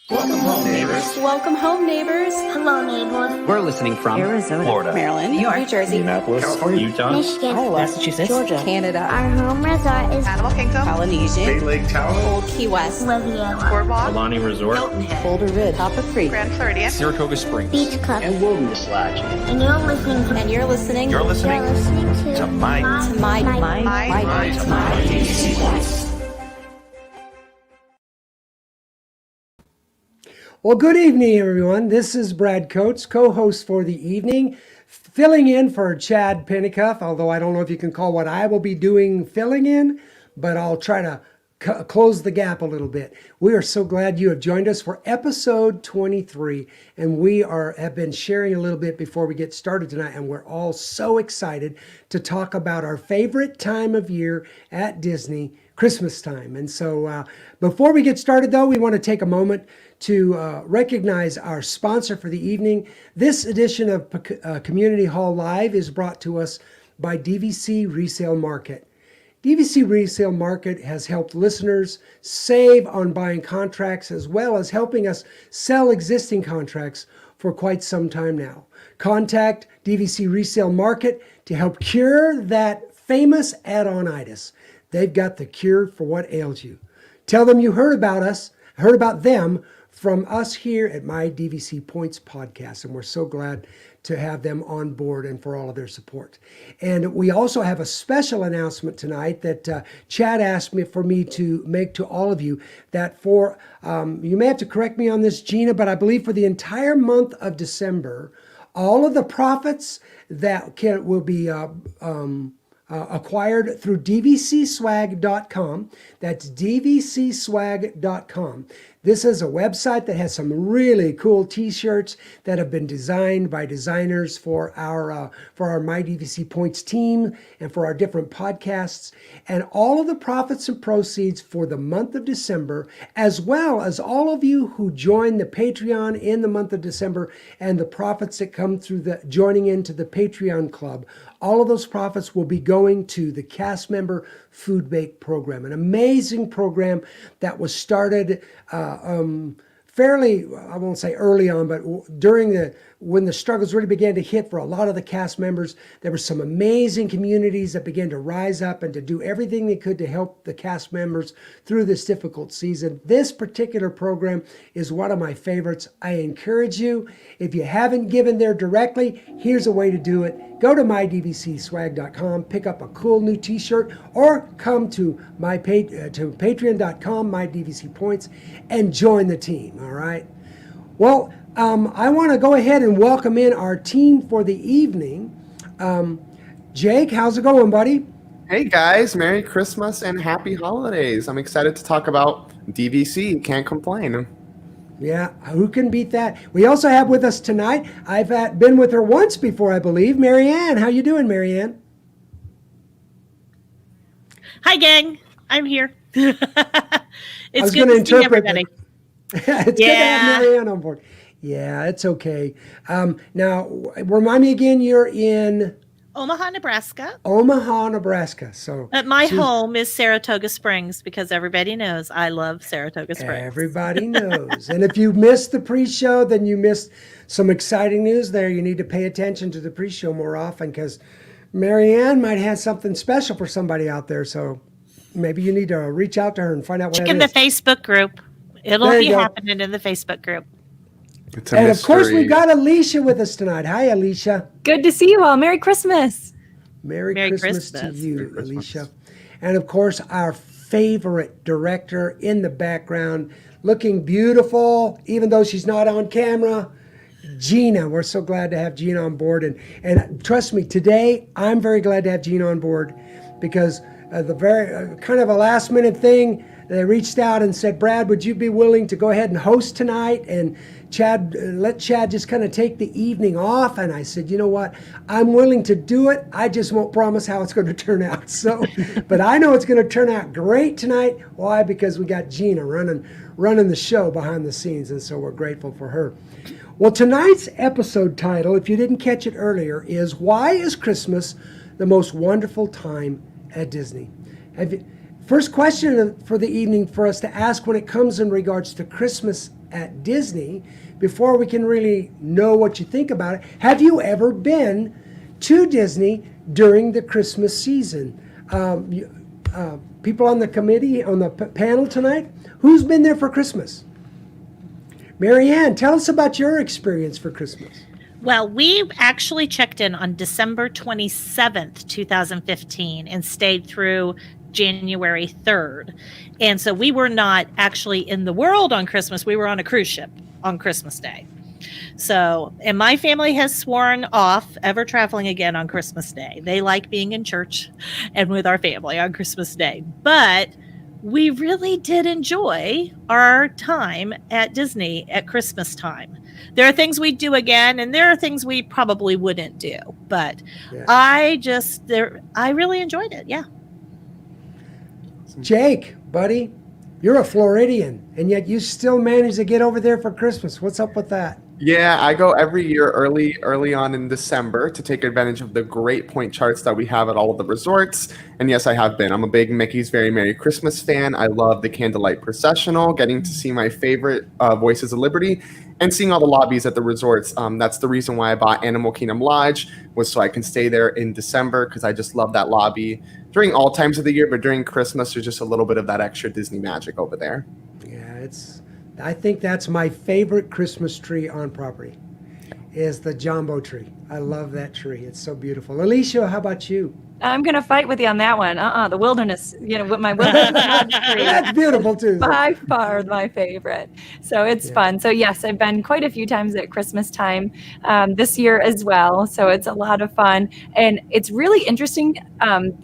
Welcome home, neighbors. Welcome home, neighbors. Hello, neighbors. We're listening from Arizona, Florida, Maryland, New York, New Jersey, Minneapolis, California, Utah, Michigan. Massachusetts, Georgia, Canada, Our home resort is Animal Kingdom, Polynesia, Bay Lake Tower, Old Key West, Riviera, Boardwalk, Alani Resort, Hilton Head, Boulder Ridge, Copper Creek, Grand Floridian, Saratoga Springs, Beach Club. and Wilderness Lodge. And you're listening to and you're listening You're listening to to my my voice. Well, good evening, everyone. This is Brad Coates, co-host for the evening, filling in for Chad Pennicuff, although I don't know if you can call what I will be doing filling in, but I'll try to close the gap a little bit. We are so glad you have joined us for episode 23, and we have been sharing a little bit before we get started tonight, and we're all so excited to talk about our favorite time of year at Disney, Christmas time. And so before we get started, though, we want to take a moment to recognize our sponsor for the evening. This edition of Community Hall Live is brought to us by DVC Resale Market. DVC Resale Market has helped listeners save on buying contracts as well as helping us sell existing contracts for quite some time now. Contact DVC Resale Market to help cure that famous add-on-itis. They've got the cure for what ails you. Tell them you heard about them from us here at My DVC Points podcast, and we're so glad to have them on board and for all of their support. And we also have a special announcement tonight that Chad asked me to make to all of you, that for, you may have to correct me on this, Gina, but I believe for the entire month of December, all of the profits that will be acquired through dvcswag.com. That's dvcswag.com. This is a website that has some really cool t-shirts that have been designed by designers for our My DVC Points team and for our different podcasts. And all of the profits and proceeds for the month of December, as well as all of you who join the Patreon in the month of December and the profits that come through the joining into the Patreon club, all of those profits will be going to the cast member food bake program, an amazing program that was started fairly, I won't say early on, but when the struggles really began to hit for a lot of the cast members. There were some amazing communities that began to rise up and to do everything they could to help the cast members through this difficult season. This particular program is one of my favorites. I encourage you, if you haven't given there directly, here's a way to do it. Go to mydvcswag.com, pick up a cool new t-shirt, or come to patreon.com, mydvcpoints, and join the team, all right? Well, I want to go ahead and welcome in our team for the evening. Jake, how's it going, buddy? Hey guys, Merry Christmas and Happy Holidays. I'm excited to talk about DVC. Can't complain. Yeah, who can beat that? We also have with us tonight, I've been with her once before, I believe, Marianne. How you doing, Marianne? Hi, gang. I'm here. It's good to see everybody. It's good to have Marianne on board. Yeah, it's okay. Now, remind me again, you're in Omaha, Nebraska. Omaha, Nebraska. So, But my home is Saratoga Springs because everybody knows I love Saratoga Springs. Everybody knows. And if you missed the pre-show, then you missed some exciting news there. You need to pay attention to the pre-show more often because Marianne might have something special for somebody out there. So maybe you need to reach out to her and find out what Check it in is. the Facebook group. It'll There be you go. happening in the Facebook group. It's a And mystery. of course, we've got Alicia with us tonight. Hi, Alicia. Good to see you all. Merry Christmas. Merry Merry Christmas to Christmas. you, Merry Christmas. Alicia. And of course, our favorite director in the background, looking beautiful, even though she's not on camera, Gina. We're so glad to have Gina on board. And trust me, today, I'm very glad to have Gina on board because the very kind of a last minute thing, they reached out and said, Brad, would you be willing to go ahead and host tonight? And Chad, let Chad just kind of take the evening off. And I said, you know what? I'm willing to do it. I just won't promise how it's going to turn out. So, but I know it's going to turn out great tonight. Why? Because we got Gina running the show behind the scenes. And so we're grateful for her. Well, tonight's episode title, if you didn't catch it earlier, is Why is Christmas the Most Wonderful Time at Disney? First question for the evening for us to ask when it comes in regards to Christmas at Disney before we can really know what you think about it. Have you ever been to Disney during the Christmas season? People on the committee, on the panel tonight, who's been there for Christmas? Marianne, tell us about your experience for Christmas. Well, we actually checked in on December 27th, 2015, and stayed through January 3rd. And so we were not actually in the world on Christmas. We were on a cruise ship on Christmas Day. So, and my family has sworn off ever traveling again on Christmas Day. They like being in church and with our family on Christmas Day. But we really did enjoy our time at Disney at Christmas time. There are things we'd do again, and there are things we probably wouldn't do. But Yeah. I really enjoyed it. Yeah. Jake, buddy, you're a Floridian, and yet you still manage to get over there for Christmas. What's up with that? Yeah, I go every year early on in December to take advantage of the great point charts that we have at all of the resorts. And yes, I have been. I'm a big Mickey's Very Merry Christmas fan. I love the Candlelight Processional, getting to see my favorite Voices of Liberty, and seeing all the lobbies at the resorts. That's the reason why I bought Animal Kingdom Lodge, was so I can stay there in December, because I just love that lobby during all times of the year. But during Christmas, there's just a little bit of that extra Disney magic over there. Yeah, I think that's my favorite Christmas tree on property, is the Jumbo tree. I love that tree. It's so beautiful. Alicia, how about you? I'm going to fight with you on that one. The wilderness, with my wilderness tree. That's beautiful too. By far my favorite. So it's fun. So yes, I've been quite a few times at Christmas time this year as well. So it's a lot of fun. And it's really interesting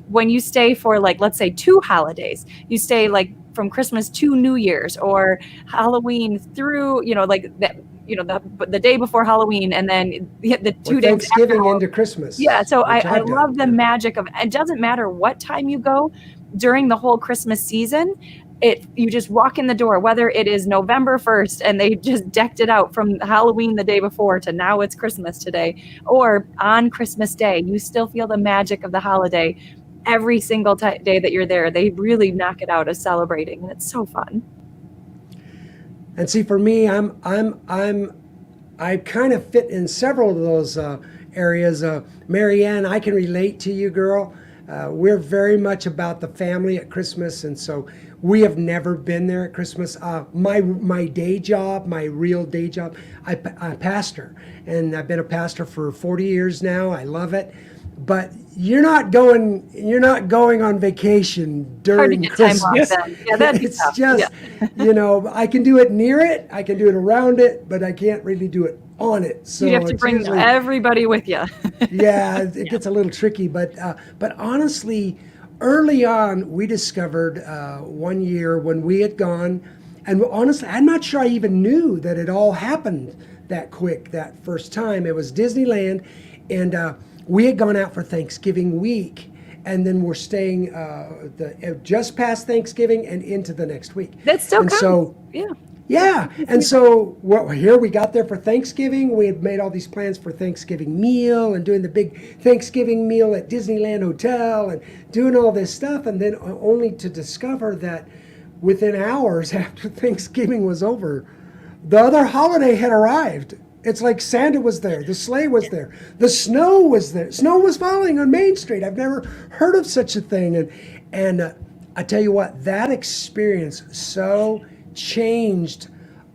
when you stay for, like, let's say 2 holidays. You stay like from Christmas to New Year's, or Halloween through, the day before Halloween, and then the 2 days Thanksgiving after. into Christmas. Yeah, so I I've done. love the magic of it. Doesn't matter what time you go during the whole Christmas season. You just walk in the door, whether it is November 1st and they just decked it out from Halloween the day before to now it's Christmas today, or on Christmas Day, you still feel the magic of the holiday every single day that you're there. They really knock it out of celebrating, and it's so fun. And see, for me, I kind of fit in several of those areas. Marianne, I can relate to you, girl. We're very much about the family at Christmas, and so we have never been there at Christmas. My day job, my real day job, I pastor, and I've been a pastor for 40 years now. I love it. But you're not going on vacation during Christmas. Yeah, that'd be It's tough. just, I can do it near it, I can do it around it, but I can't really do it on it. So You have to bring everybody with you. yeah, it gets a little tricky, but honestly, early on, we discovered one year when we had gone, and honestly, I'm not sure I even knew that it all happened that quick that first time. It was Disneyland, and we had gone out for Thanksgiving week, and then we're staying just past Thanksgiving and into the next week. That still And counts. so, yeah. And so here we got there for Thanksgiving. We had made all these plans for Thanksgiving meal and doing the big Thanksgiving meal at Disneyland Hotel and doing all this stuff. And then only to discover that within hours after Thanksgiving was over, the other holiday had arrived. It's like Santa was there, the sleigh was there, the snow was there. Snow was falling on Main Street. I've never heard of such a thing. And I tell you what, that experience so changed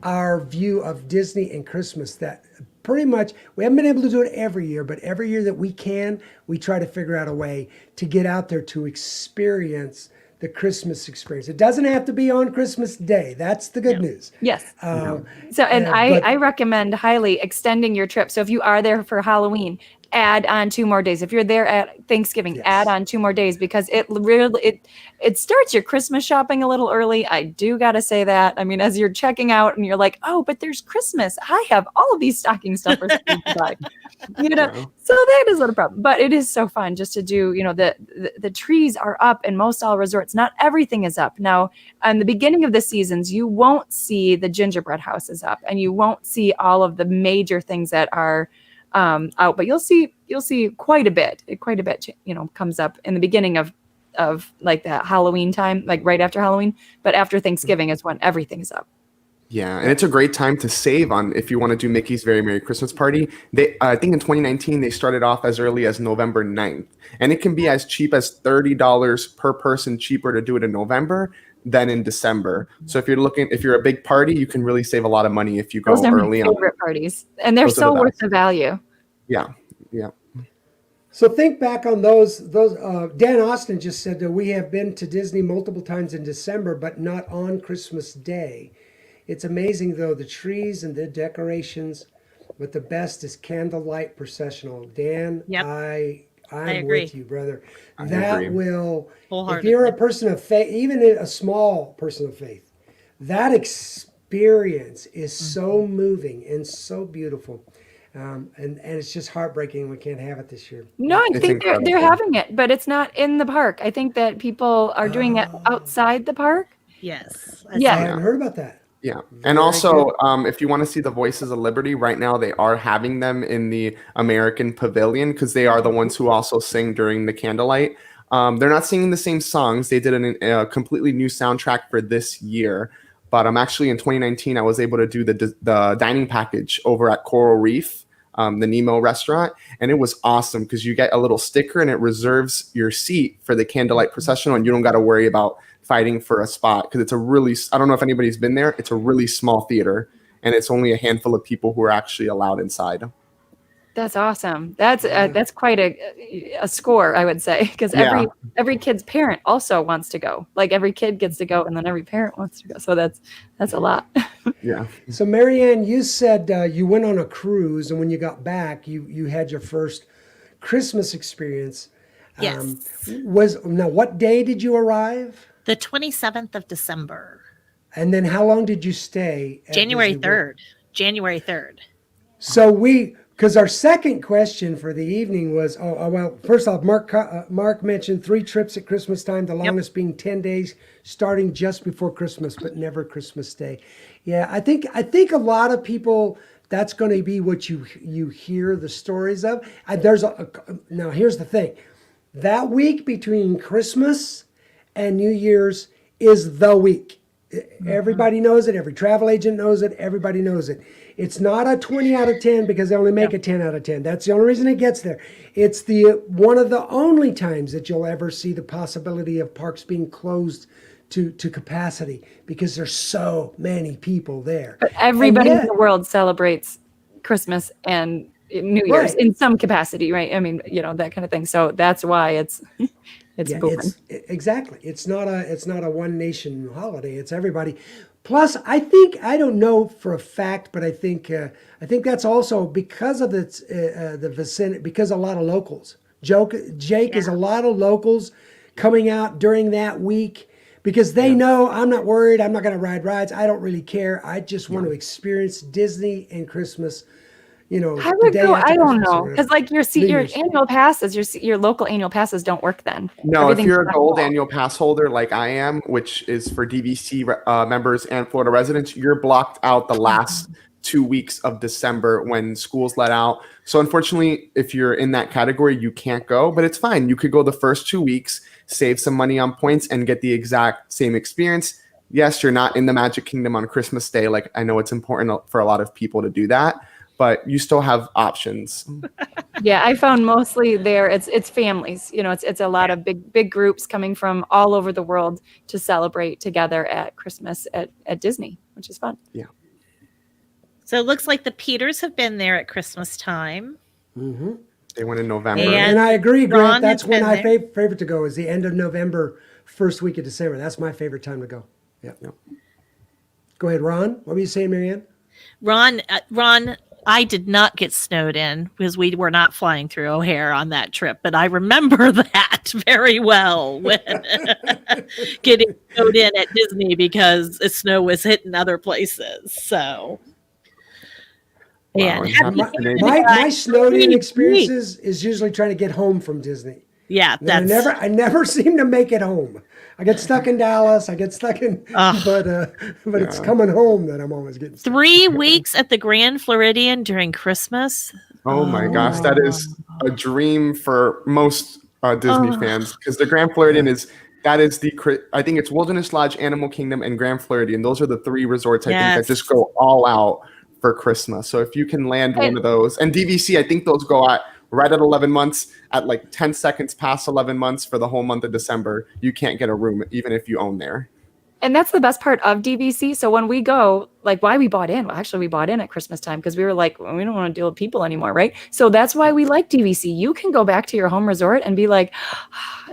our view of Disney and Christmas that pretty much, we haven't been able to do it every year, but every year that we can, we try to figure out a way to get out there to experience the Christmas experience. It doesn't have to be on Christmas Day. That's the good news. Yes. Um, So, and but- I recommend highly extending your trip. So if you are there for Halloween, add on 2 more days. If you're there at Thanksgiving, Yes. add on 2 more days, because it really, it starts your Christmas shopping a little early. I do got to say that. I mean, as you're checking out and you're like, oh, but there's Christmas. I have all of these stocking stuffers to buy. So that is not a problem, but it is so fun just to do, the trees are up in most all resorts. Not everything is up. Now, in the beginning of the seasons, you won't see the gingerbread houses up, and you won't see all of the major things that are out, but you'll see quite a bit. Comes up in the beginning of like that Halloween time, like right after Halloween, but after Thanksgiving is when everything is up. Yeah, and it's a great time to save on if you want to do Mickey's Very Merry Christmas Party. I think in 2019 they started off as early as November 9th, and it can be as cheap as $30 per person cheaper to do it in November than in December. So if you're a big party, you can really save a lot of money if you go Those are my early on. favorite parties, and they're Those are so the worth best. the value. Yeah, yeah. So think back on those. Dan Austin just said that we have been to Disney multiple times in December, but not on Christmas Day. It's amazing though, the trees and the decorations, but the best is Candlelight Processional. Dan, Yep. I'm agree. with you, brother. I That agree. will, if Wholeheartedly. you're a person of faith, even a small person of faith, that experience is so moving and so beautiful. And it's just heartbreaking we can't have it this year. No, I It's think they're incredible. having it, but it's not in the park. I think that people are doing it outside the park. Yes. Yeah. I haven't heard about that. Yeah. And also, if you want to see the Voices of Liberty, right now they are having them in the American Pavilion because they are the ones who also sing during the candlelight. They're not singing the same songs. They did a completely new soundtrack for this year. But I'm actually in 2019, I was able to do the dining package over at Coral Reef, the Nemo restaurant. And it was awesome because you get a little sticker and it reserves your seat for the Candlelight Processional. And you don't got to worry about fighting for a spot because it's I don't know if anybody's been there. It's a really small theater and it's only a handful of people who are actually allowed inside. That's awesome. That's quite a score, I would say, because Yeah. every kid's parent also wants to go. Like every kid gets to go, and then every parent wants to go. So that's a lot. Yeah. So Marianne, you said you went on a cruise, and when you got back, you had your first Christmas experience. Yes. Now what day did you arrive? The 27th of December. And then how long did you stay? At January Disney World? 3rd. January 3rd. So because our second question for the evening was, well, first off, Mark mentioned 3 trips at Christmas time, the longest being 10 days, starting just before Christmas, but never Christmas Day. Yeah, I think a lot of people, that's going to be what you hear the stories of. Now here's the thing, that week between Christmas and New Year's is the week. Everybody knows it. Every travel agent knows it. Everybody knows it. It's not a 20 out of 10 because they only make a 10 out of 10. That's the only reason it gets there. It's one of the only times that you'll ever see the possibility of parks being closed to capacity because there's so many people there. But everybody And yet- in the world celebrates Christmas and New Year's Right. in some capacity, right? I mean, that kind of thing. So that's why it's booming. Exactly. It's not a one nation holiday. It's everybody. Plus, I don't know for a fact, but I think that's also because of the vicinity, because a lot of locals. Jake is a lot of locals coming out during that week because they know I'm not worried. I'm not going to ride rides. I don't really care. I just want to experience Disney and Christmas. I the would day go. after I don't Christmas or know whatever. because your New Year's. annual passes, your local annual passes don't work then. No, if Everything's you're a on gold hold. annual pass holder like I am, which is for DVC members and Florida residents, you're blocked out the last 2 weeks of December when school's let out. So unfortunately, if you're in that category, you can't go, but it's fine. You could go the first 2 weeks, save some money on points, and get the exact same experience. Yes, you're not in the Magic Kingdom on Christmas Day. Like I know it's important for a lot of people to do that, but you still have options. Yeah, I found mostly there it's families. It's a lot of big groups coming from all over the world to celebrate together at Christmas at Disney, which is fun. Yeah. So it looks like the Peters have been there at Christmas time. They went in November. And I agree, Grant. Ron That's has when been I there. favorite to go is the end of November, first week of December. That's my favorite time to go. Yeah. Yep. Go ahead, Ron. What were you saying, Marianne? Ron, I did not get snowed in because we were not flying through O'Hare on that trip, but I remember that very well when getting snowed in at Disney because the snow was hitting other places. So, Wow, and and happy happy Canada Canadian- My snowed in Great. experiences is usually trying to get home from Disney. yeah, And that's I never seem to make it home. I get stuck in Dallas. I get stuck in, but it's coming home that I'm always getting stuck. 3 weeks at the Grand Floridian during Christmas. Oh my gosh, that is a dream for most Disney fans because the Grand Floridian is That is I think it's Wilderness Lodge, Animal Kingdom, and Grand Floridian. Those are the 3 resorts I think that just go all out for Christmas. So if you can land one of those, and DVC, I think those go at right at 11 months, at like 10 seconds past 11 months for the whole month of December. You can't get a room even if you own there. And that's the best part of DVC. So when we go, like why we bought in, well, actually we bought in at Christmas time because we were like, well, we don't want to deal with people anymore, right? So that's why we like DVC. You can go back to your home resort and be like,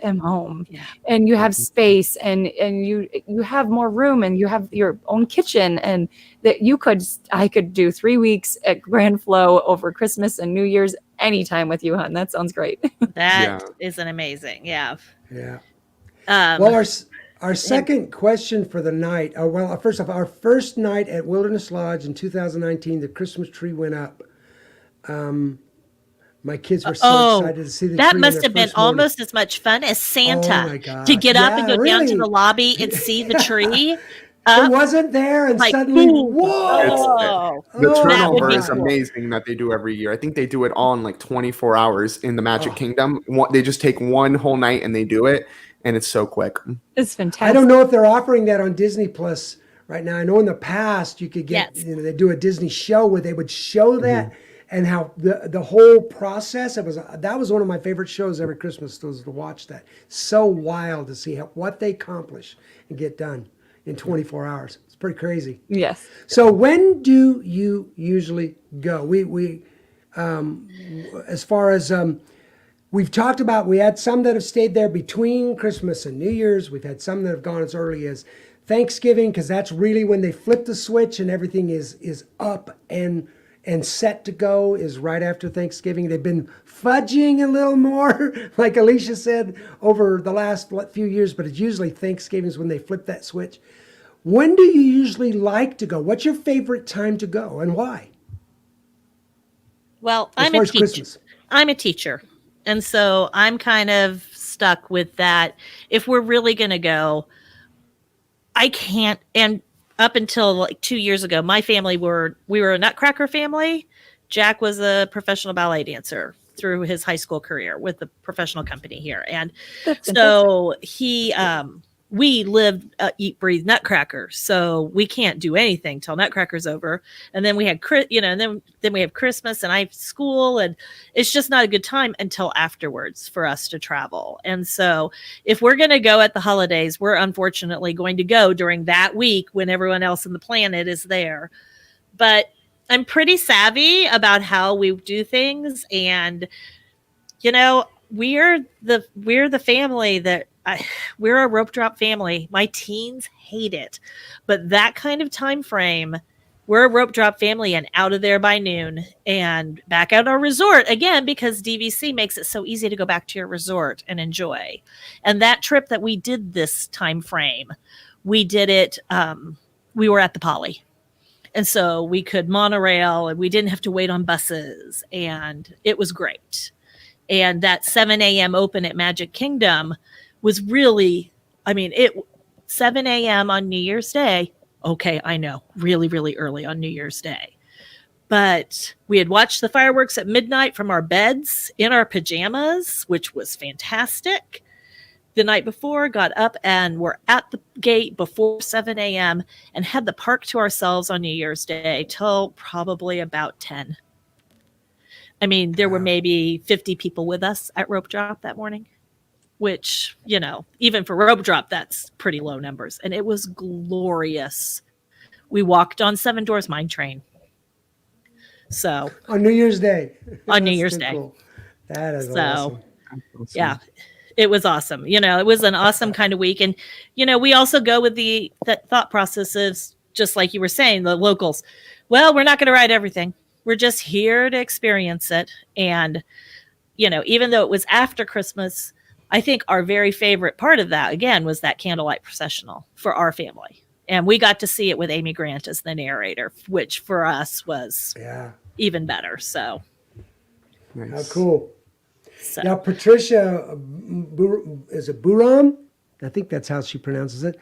I'm home. Yeah. And you have space and you have more room and you have your own kitchen and that I could do 3 weeks at Grand Flow over Christmas and New Year's anytime with you, hon. That sounds great. That is an amazing. Yeah. Yeah. Well, our second question for the night. First off, our first night at Wilderness Lodge in 2019, the Christmas tree went up. My kids were so excited to see the tree. That must have been almost as much fun as Santa. Oh my God. To get up and go down to the lobby and see the tree. It wasn't there, and like, suddenly, whoa! The turnover be is cool. amazing that they do every year. I think they do it all in like 24 hours in the Magic Kingdom. They just take one whole night and they do it. And it's so quick. It's fantastic. I don't know if they're offering that on Disney Plus right now. I know in the past you could get, they do a Disney show where they would show that and how the whole process. That was one of my favorite shows every Christmas was to watch that. So wild to see what they accomplish and get done in 24 hours. It's pretty crazy. Yes. So when do you usually go? We as far as we've talked about, we had some that have stayed there between Christmas and New Year's. We've had some that have gone as early as Thanksgiving because that's really when they flip the switch and everything is up and set to go is right after Thanksgiving. They've been fudging a little more, like Alicia said, over the last few years, but it's usually Thanksgiving is when they flip that switch. When do you usually like to go? What's your favorite time to go and why? Well, I'm a teacher. And so I'm kind of stuck with that. If we're really going to go, I can't. And up until like 2 years ago, my family we were a Nutcracker family. Jack was a professional ballet dancer through his high school career with the professional company here. And so we lived, eat, breathe Nutcracker. So we can't do anything till Nutcracker's over. And then we had, and then we have Christmas and I have school and it's just not a good time until afterwards for us to travel. And so if we're going to go at the holidays, we're unfortunately going to go during that week when everyone else on the planet is there. But I'm pretty savvy about how we do things. And, we're the family that we're a rope drop family. My teens hate it, but that kind of time frame, we're a rope drop family and out of there by noon and back at our resort again, because DVC makes it so easy to go back to your resort and enjoy. And that trip that we did this time frame, we did it. We were at the Poly. And so we could monorail and we didn't have to wait on buses and it was great. And that 7 a.m. open at Magic Kingdom was really, 7 a.m. on New Year's Day. Okay, I know, really, really early on New Year's Day. But we had watched the fireworks at midnight from our beds in our pajamas, which was fantastic. The night before, got up and were at the gate before 7 a.m. and had the park to ourselves on New Year's Day till probably about 10. There were maybe 50 people with us at Rope Drop that morning, which, even for Rope Drop, that's pretty low numbers. And it was glorious. We walked on Seven Doors Mine Train. So on New Year's Day. On New Year's Day. Cool. That is awesome. Yeah, it was awesome. It was an awesome kind of week. And, we also go with the thought processes, just like you were saying, the locals. Well, we're not going to ride everything. We're just here to experience it. And, even though it was after Christmas, I think our very favorite part of that, again, was that Candlelight Processional for our family. And we got to see it with Amy Grant as the narrator, which for us was even better. So, nice. How cool. So. Now, Patricia, is it Buram? I think that's how she pronounces it.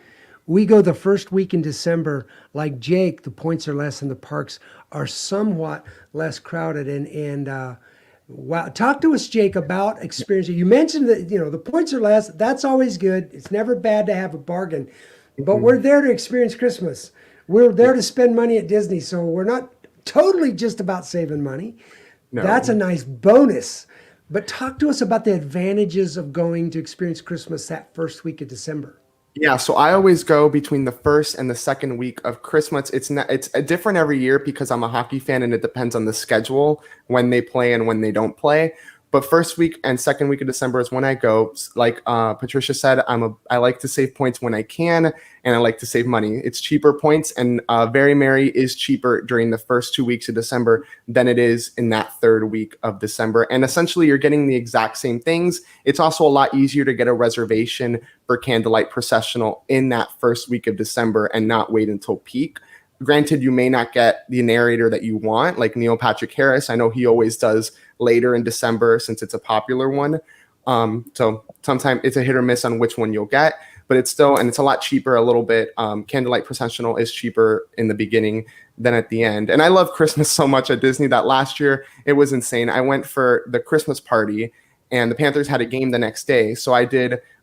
We go the first week in December. Like Jake, the points are less and the parks are somewhat less crowded. And Wow. Talk to us, Jake, about experience. You mentioned that, the points are less. That's always good. It's never bad to have a bargain. But we're there to experience Christmas. We're there to spend money at Disney. So we're not totally just about saving money. No. That's a nice bonus. But talk to us about the advantages of going to experience Christmas that first week of December. Yeah, so I always go between the first and the second week of Christmas. It's different every year because I'm a hockey fan and it depends on the schedule when they play and when they don't play. But first week and second week of December is when I go. Like Patricia said, I like to save points when I can, and I like to save money. It's cheaper points, and Very Merry is cheaper during the first 2 weeks of December than it is in that third week of December. And essentially, you're getting the exact same things. It's also a lot easier to get a reservation for Candlelight Processional in that first week of December and not wait until peak. Granted, you may not get the narrator that you want, like Neil Patrick Harris. I know he always does later in December since it's a popular one. So sometimes it's a hit or miss on which one you'll get, but it's still, and it's a lot cheaper a little bit. Candlelight Processional is cheaper in the beginning than at the end. And I love Christmas so much at Disney that last year it was insane. I went for the Christmas party and the Panthers had a game the next day. So I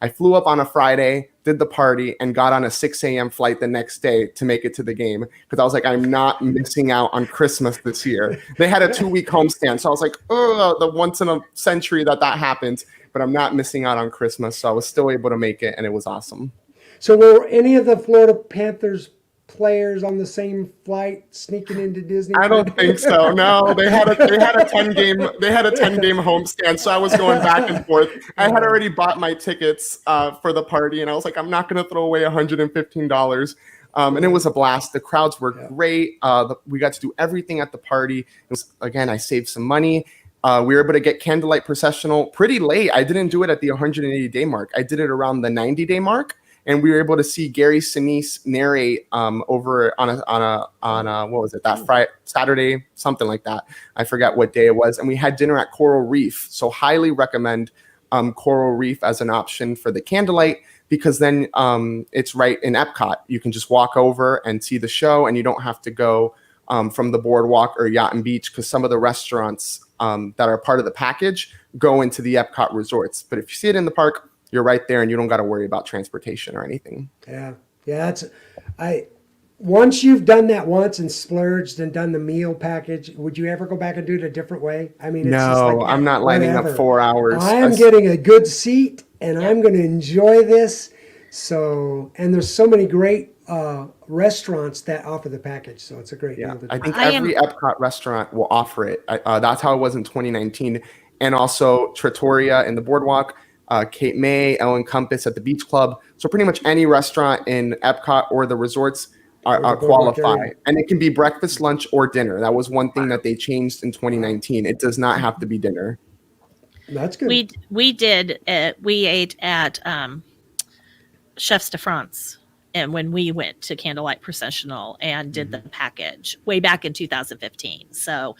flew up on a Friday, did the party, and got on a 6 a.m. flight the next day to make it to the game because I was like, I'm not missing out on Christmas this year. They had a 2-week homestand. So I was like, oh, the once in a century that happens, but I'm not missing out on Christmas. So I was still able to make it, and it was awesome. So were any of the Florida Panthers players on the same flight sneaking into Disney? I don't think so. No, they had a 10-game homestand, so I was going back and forth. I had already bought my tickets for the party, and I was like, I'm not going to throw away $115. And it was a blast. The crowds were great. We got to do everything at the party. It was, again, I saved some money. We were able to get Candlelight Processional pretty late. I didn't do it at the 180-day mark. I did it around the 90-day mark. And we were able to see Gary Sinise narrate over on a what was it, that Friday, Saturday, something like that. I forget what day it was. And we had dinner at Coral Reef. So highly recommend Coral Reef as an option for the candlelight because then it's right in Epcot. You can just walk over and see the show, and you don't have to go from the boardwalk or Yacht and Beach because some of the restaurants that are part of the package go into the Epcot resorts. But if you see it in the park, you're right there and you don't got to worry about transportation or anything. Yeah. Once you've done that once and splurged and done the meal package, would you ever go back and do it a different way? I mean, it's just like, I'm not lining up 4 hours. I am getting a good seat and I'm going to enjoy this. So, and there's so many great restaurants that offer the package. So it's a great deal. I think every Epcot restaurant will offer it. That's how it was in 2019. And also Trattoria in the Boardwalk, Cape May, Ellen Compass at the Beach Club. So pretty much any restaurant in Epcot or the resorts are qualify. And it can be breakfast, lunch, or dinner. That was one thing that they changed in 2019. It does not have to be dinner. That's good. We ate at Chefs de France, and when we went to Candlelight Processional and did the package way back in 2015. So,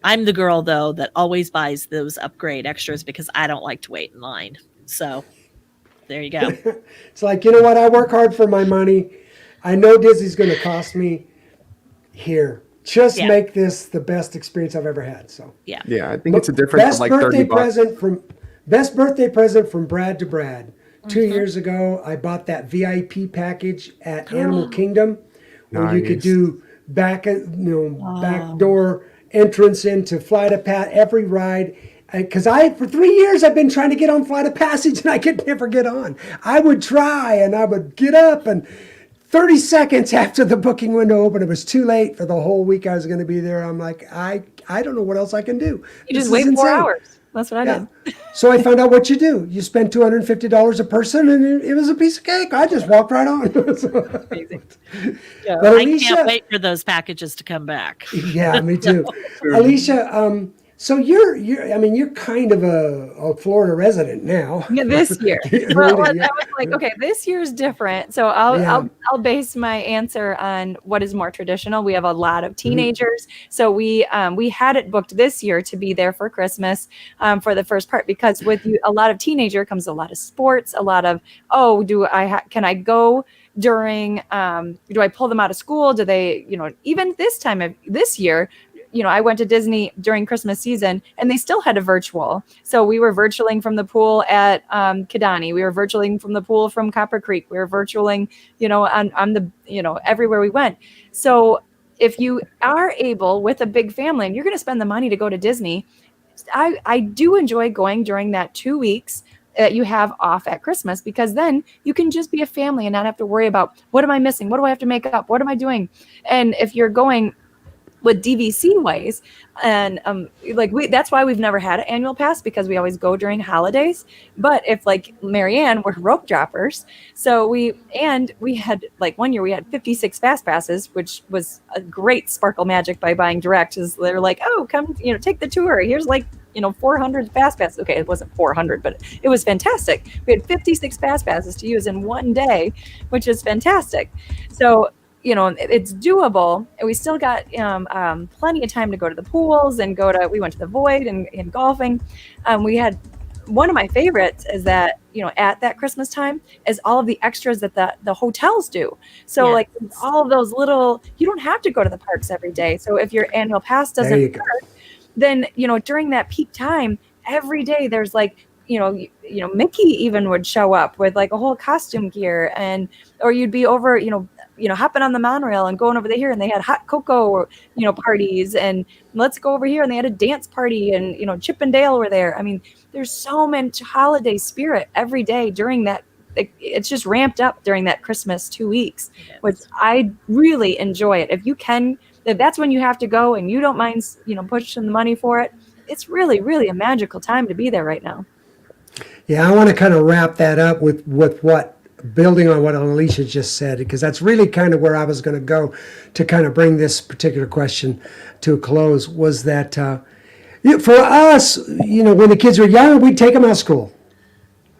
I'm the girl, though, that always buys those upgrade extras because I don't like to wait in line. So there you go. It's like, you know what? I work hard for my money. I know Disney's going to cost me. Here, just make this the best experience I've ever had. So yeah, I think it's a difference of like $30. Best birthday present from Brad to Brad. 2 years ago, I bought that VIP package at Animal Kingdom, where you could do back door entrance into Flight of Passage, every ride. Because for 3 years I've been trying to get on Flight of Passage and I could never get on. I would try and I would get up, and 30 seconds after the booking window opened, it was too late for the whole week I was going to be there. I'm like, I don't know what else I can do. You just wait 4 hours. That's what I did. So I found out what you do. You spend $250 a person, and it was a piece of cake. I just walked right on. Amazing. But I Alicia, can't wait for those packages to come back. Yeah, me too. Alicia, so you're kind of a Florida resident now. Yeah, this year. Well, I was like, okay, this year's different. So I'll base my answer on what is more traditional. We have a lot of teenagers, so we had it booked this year to be there for Christmas for the first part, because with a lot of teenager comes a lot of sports, a lot of can I go during do I pull them out of school? Do they even this time of this year? I went to Disney during Christmas season and they still had a virtual. So we were virtualing from the pool at Kidani. We were virtualing from the pool from Copper Creek. We were virtualing, on the, everywhere we went. So if you are able with a big family and you're going to spend the money to go to Disney, I do enjoy going during that 2 weeks that you have off at Christmas, because then you can just be a family and not have to worry about what am I missing? What do I have to make up? What am I doing? And if you're going with DVC ways, and that's why we've never had an annual pass, because we always go during holidays. But if like Marianne, we're rope droppers, so we had like 1 year we had 56 fast passes, which was a great sparkle magic by buying direct. Is they're like, oh, come, take the tour, here's like 400 fast passes. Okay, it wasn't 400, but it was fantastic. We had 56 fast passes to use in one day, which is fantastic. So it's doable. And we still got plenty of time to go to the pools and we went to the Void and golfing. We had one of my favorites is that, at that Christmas time is all of the extras that the hotels do. So like all of those you don't have to go to the parks every day. So if your annual pass doesn't work, then, during that peak time, every day there's like, Mickey even would show up with like a whole costume gear, or you'd be over, hopping on the monorail and going over there, and they had hot cocoa, parties, and let's go over here, and they had a dance party, and, Chip and Dale were there. I mean, there's so much holiday spirit every day during that. It's just ramped up during that Christmas 2 weeks, which I really enjoy it. If you can, if that's when you have to go and you don't mind, pushing the money for it, it's really, really a magical time to be there right now. Yeah, I want to kind of wrap that up with what, building on what Alicia just said, because that's really kind of where I was going to go to kind of bring this particular question to a close, was that for us, when the kids were young, we'd take them out of school.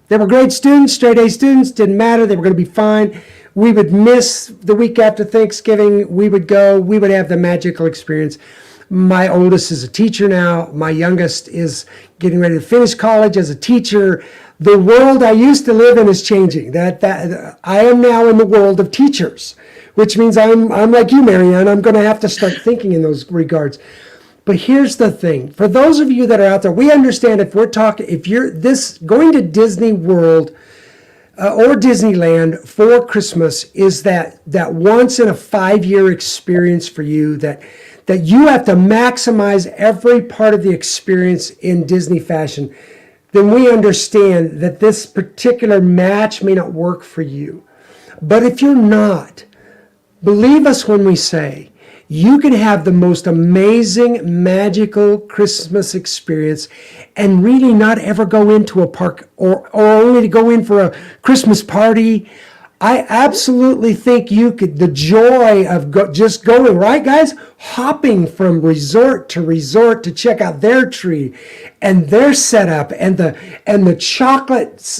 They were great students, straight A students, didn't matter, they were going to be fine. We would miss the week after Thanksgiving, we would go, we would have the magical experience. My oldest is a teacher now. My youngest is getting ready to finish college as a teacher. The world I used to live in is changing. That I am now in the world of teachers, which means I'm like you, Marianne. I'm going to have to start thinking in those regards. But here's the thing: for those of you that are out there, we understand if you're going to Disney World or Disneyland for Christmas is that once in a 5-year experience for you that you have to maximize every part of the experience in Disney fashion, then we understand that this particular match may not work for you. But if you're not, believe us when we say you can have the most amazing, magical Christmas experience and really not ever go into a park or only to go in for a Christmas party. I absolutely think the joy of just going, right, guys? Hopping from resort to check out their tree and their setup and the chocolate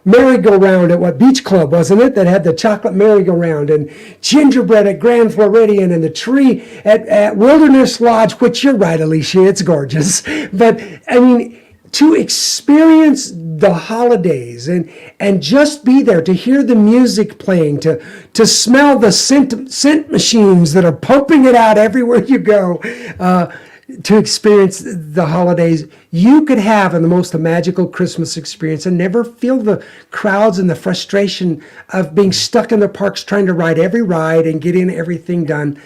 merry-go-round at what Beach Club, wasn't it? That had the chocolate merry-go-round, and gingerbread at Grand Floridian, and the tree at Wilderness Lodge, which you're right, Alicia, it's gorgeous. But I mean, to experience the holidays and just be there, to hear the music playing, to smell the scent machines that are pumping it out everywhere you go, to experience the holidays, you could have the most magical Christmas experience and never feel the crowds and the frustration of being stuck in the parks trying to ride every ride and get in everything done.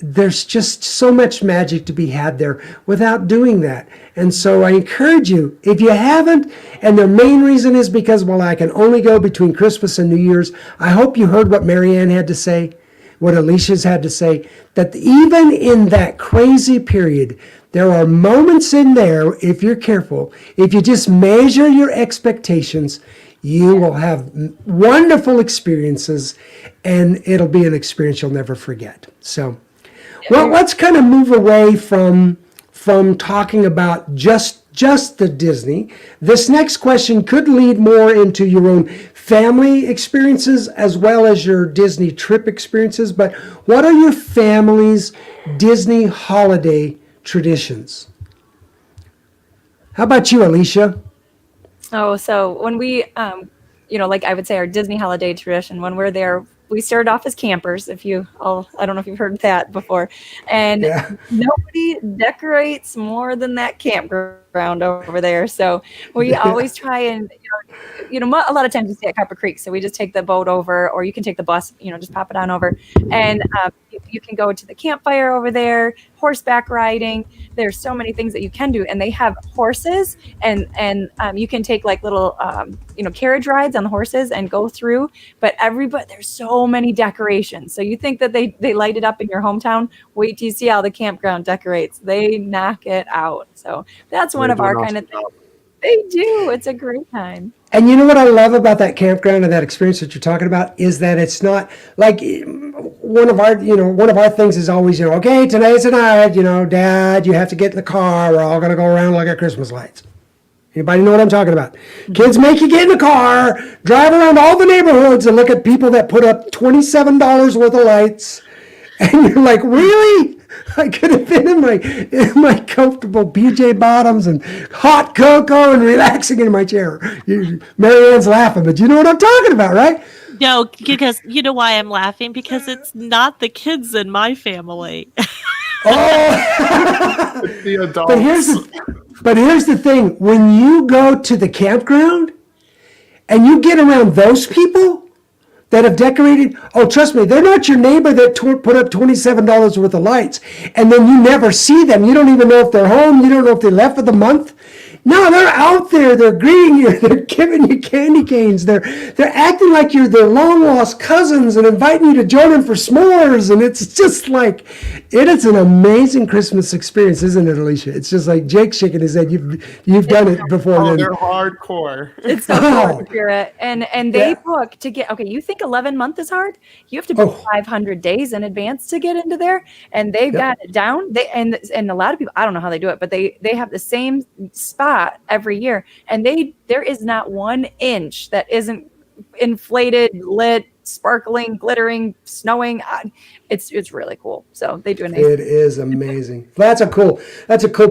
There's just so much magic to be had there without doing that. And so I encourage you, if you haven't, and the main reason is because, well, I can only go between Christmas and New Year's, I hope you heard what Marianne had to say, what Alicia's had to say, that even in that crazy period, there are moments in there, if you're careful, if you just measure your expectations, you will have wonderful experiences, and it'll be an experience you'll never forget. So, well, let's kind of move away from talking about just the Disney. This next question could lead more into your own family experiences as well as your Disney trip experiences. But what are your family's Disney holiday traditions? How about you, Alicia? Oh, so when we, like I would say our Disney holiday tradition, when we're there, we started off as campers. I don't know if you've heard that before, and Yeah. nobody decorates more than that campground over there. So we always try and a lot of times you stay at Copper Creek, so we just take the boat over, or you can take the bus. Just pop it on over, and you can go to the campfire over there, horseback riding. There's so many things that you can do, and they have horses, and you can take like little carriage rides on the horses and go through. But there's so many decorations. So you think that they light it up in your hometown? Wait till you see how the campground decorates. They knock it out. So that's one of our kind of things. They do. It's a great time. And you know what I love about that campground and that experience that you're talking about is that it's not like one of our things is always, okay, tonight's the night, Dad, you have to get in the car. We're all going to go around and look at Christmas lights. Anybody know what I'm talking about? Kids make you get in the car, drive around all the neighborhoods and look at people that put up $27 worth of lights. And you're like, really? I could have been in my comfortable PJ bottoms and hot cocoa and relaxing in my chair. Marianne's laughing, but you know what I'm talking about, right? No, because you know why I'm laughing? Because it's not the kids in my family. Oh, it's the adults. But here's the thing. When you go to the campground and you get around those people that have decorated, trust me, they're not your neighbor that put up $27 worth of lights, and then you never see them. You don't even know if they're home. You don't know if they left for the month. No, they're out there. They're greeting you. They're giving you candy canes. They're acting like you're their long lost cousins and inviting you to join them for s'mores. And it's just like, it is an amazing Christmas experience, isn't it, Alicia? It's just like Jake shaking his head. You've done it before. Oh, they're hardcore. It's so hard, Kira. And they book to get, you think 11-month is hard? You have to book 500 days in advance to get into there. And they've got it down. And a lot of people, I don't know how they do it, but they have the same spot every year, and there is not 1 inch that isn't inflated, lit, sparkling, glittering, snowing. It's really cool. So they do a nice. It is amazing. That's a cool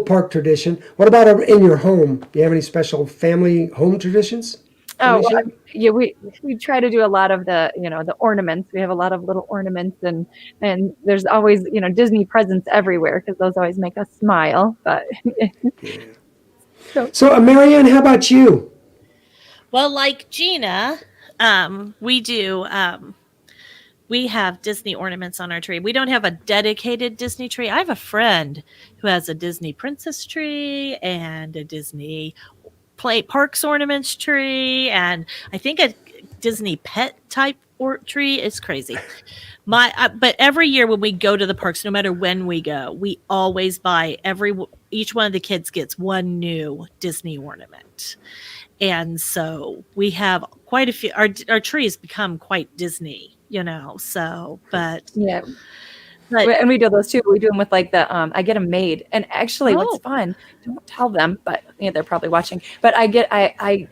park tradition. What about in your home? Do you have any special family home traditions? Oh, yeah, we try to do a lot of the ornaments. We have a lot of little ornaments, and there's always Disney presents everywhere because those always make us smile. But So, Marianne, how about you? Well, like Gina, we do. We have Disney ornaments on our tree. We don't have a dedicated Disney tree. I have a friend who has a Disney princess tree and a Disney parks ornaments tree, and I think a Disney pet type tree. It's crazy. But every year when we go to the parks, no matter when we go, we always buy each one of the kids gets one new Disney ornament. And so we have quite a few, our trees become quite Disney, but yeah. And we do those too. We do them with like I get them made. And actually what's fun, don't tell them, but they're probably watching, but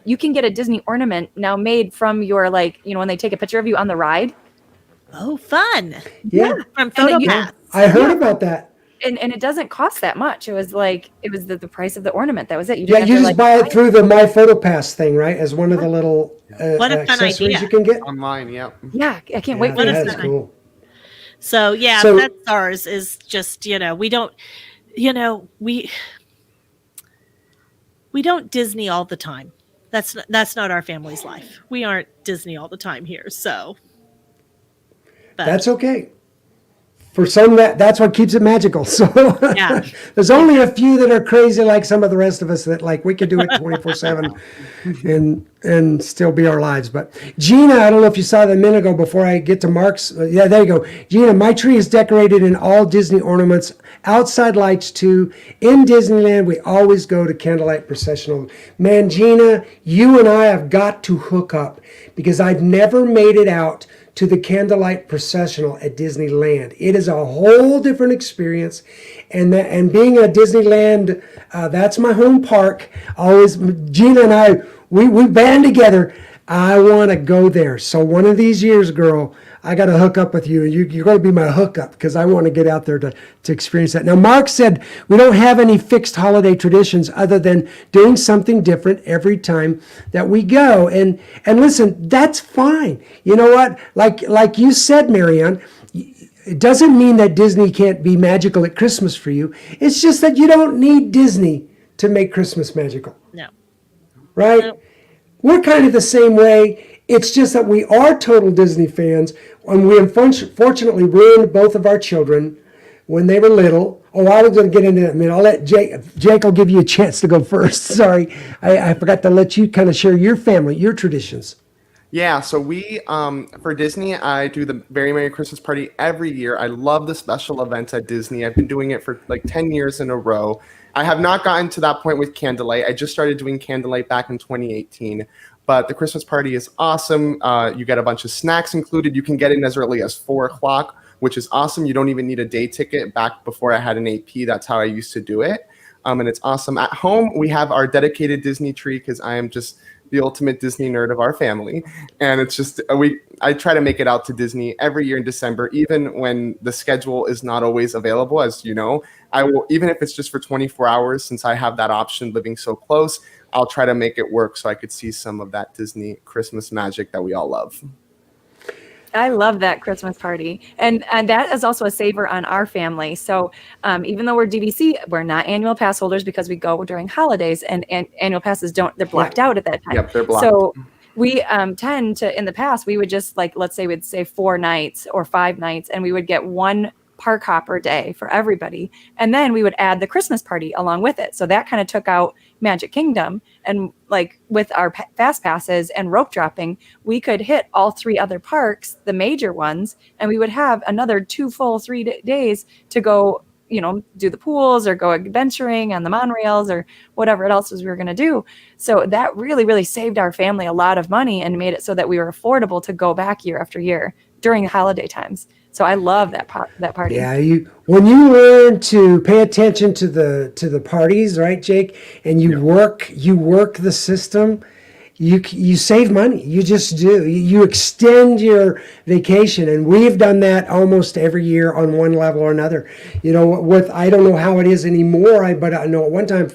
you can get a Disney ornament now made from your, when they take a picture of you on the ride. Oh, fun. Yeah. From PhotoPass. I heard about that. And it doesn't cost that much. It was the price of the ornament. That was it. You just buy it through the My PhotoPass thing, right? As one of the little what a fun accessories idea. you can get. Online, yeah. Yeah, I can't wait for that. this. That's cool. So that's ours. Is just we don't, we don't Disney all the time. That's not our family's life. We aren't Disney all the time here. So. But. That's okay. For some, that's what keeps it magical. So there's only a few that are crazy like some of the rest of us that we could do it 24/7 and still be our lives. But Gina, I don't know if you saw that a minute ago before I get to Mark's. Yeah, there you go. Gina, my tree is decorated in all Disney ornaments, outside lights too. In Disneyland, we always go to Candlelight Processional. Man, Gina, you and I have got to hook up because I've never made it out to the Candlelight Processional at Disneyland. It is a whole different experience, and being at Disneyland, that's my home park. Always, Gina and I, we band together. I want to go there. So one of these years, girl, I got to hook up with you, and you're going to be my hookup because I want to get out there to experience that. Now, Mark said we don't have any fixed holiday traditions other than doing something different every time that we go. And listen, that's fine. You know what? Like you said, Marianne, it doesn't mean that Disney can't be magical at Christmas for you. It's just that you don't need Disney to make Christmas magical. No. Right? Nope. We're kind of the same way. It's just that we are total Disney fans, and we unfortunately ruined both of our children when they were little. Oh, I was going to get into that in a minute. I'll let Jake will give you a chance to go first. Sorry, I forgot to let you kind of share your family, your traditions. Yeah, so we, for Disney, I do the Very Merry Christmas Party every year. I love the special events at Disney. I've been doing it for like 10 years in a row. I have not gotten to that point with Candlelight. I just started doing Candlelight back in 2018. But the Christmas party is awesome. You get a bunch of snacks included. You can get in as early as 4 o'clock, which is awesome. You don't even need a day ticket. Back before I had an AP, that's how I used to do it. And it's awesome. At home, we have our dedicated Disney tree because I am just the ultimate Disney nerd of our family. And it's just, I try to make it out to Disney every year in December, even when the schedule is not always available, as you know. I will, even if it's just for 24 hours, since I have that option living so close, I'll try to make it work so I could see some of that Disney Christmas magic that we all love. I love that Christmas party. And that is also a saver on our family. So even though we're DVC, we're not annual pass holders because we go during holidays, and annual passes they're blocked out at that time. Yep, they're blocked. So we tend to, in the past, we would just let's say we'd say 4 nights or 5 nights, and we would get one park hopper day for everybody. And then we would add the Christmas party along with it. So that kind of took out Magic Kingdom. And like with our fast passes and rope dropping, we could hit all 3 other parks, the major ones, and we would have another 2 full 3 days to go, do the pools or go adventuring on the monorails or whatever else we were going to do. So that really, really saved our family a lot of money and made it so that we were affordable to go back year after year during the holiday times. So I love that party. Yeah, when you learn to pay attention to the parties, right, Jake, and you work the system, you save money. You just do. You extend your vacation, and we've done that almost every year on one level or another. With I don't know how it is anymore, but I know at one time.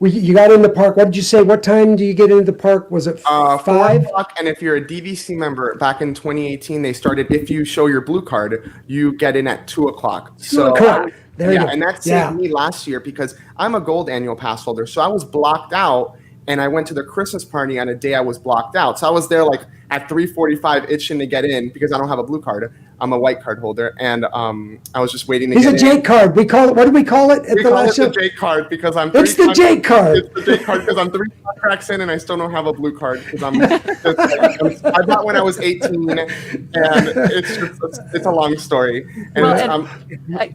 You got in the park. What did you say? What time do you get into the park? Was it 5? 4 o'clock. And if you're a DVC member, back in 2018, they started, if you show your blue card, you get in at 2 o'clock. 2 o'clock. There you go. And that saved me last year because I'm a gold annual pass holder. So I was blocked out, and I went to the Christmas party on a day I was blocked out. So I was there like at 3:45 itching to get in because I don't have a blue card. I'm a white card holder, and I was just waiting to get in. He's a J card. We call it. What do we call it? We call it the J card because I'm. It's the J card. It's the J card because I'm 3 contracts in, and I still don't have a blue card because I bought when I was 18, and it's a long story. And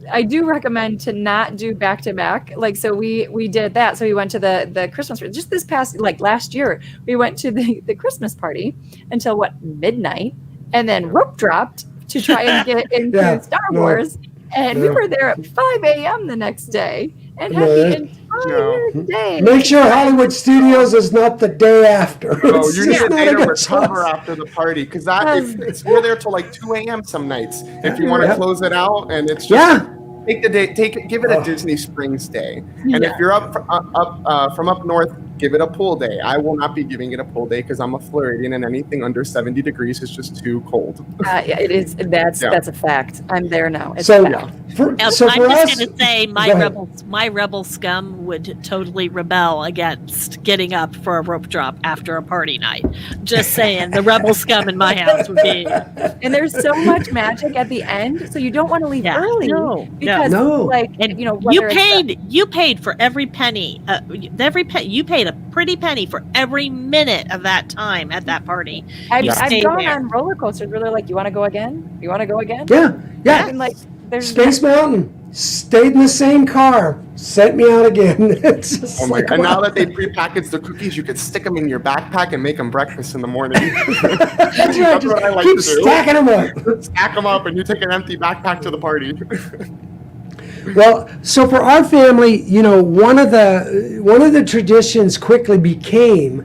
I do recommend to not do back to back. So we did that. So we went to the Christmas just this past last year. We went to the Christmas party until midnight, and then rope dropped to try and get into Star Wars. And we were there at 5 a.m. the next day and had the entire day. Make sure Hollywood Studios is not the day after. Oh, you need a day to recover after the party because we're there till 2 a.m. some nights. If you want to close it out, and it's just take the day, give it a Disney Springs day. And if you're from up north, give it a pool day. I will not be giving it a pool day because I'm a Floridian, and anything under 70 degrees is just too cold. It is. That's a fact. I'm there now. It's so, I'm just going to say my rebel scum would totally rebel against getting up for a rope drop after a party night. Just saying, the rebel scum in my house would be. And there's so much magic at the end, so you don't want to leave early. Because you paid for every penny. You paid a pretty penny for every minute of that time at that party. I've gone on roller coasters where they're like, "You want to go again? You want to go again?" Yeah. I mean, there's Space Mountain. Stayed in the same car. Sent me out again. It's just and now that they prepackaged the cookies, you could stick them in your backpack and make them breakfast in the morning. That's right. What I like keep to do. stacking them up. Stack them up, and you take an empty backpack to the party. Well, so for our family, one of the traditions quickly became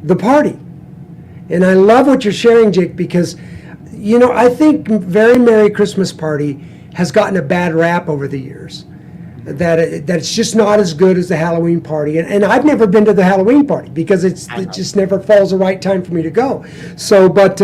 the party. And I love what you're sharing, Jake, because I think Very Merry Christmas Party has gotten a bad rap over the years. That it's just not as good as the Halloween party, and I've never been to the Halloween party because it just never falls the right time for me to go. So, but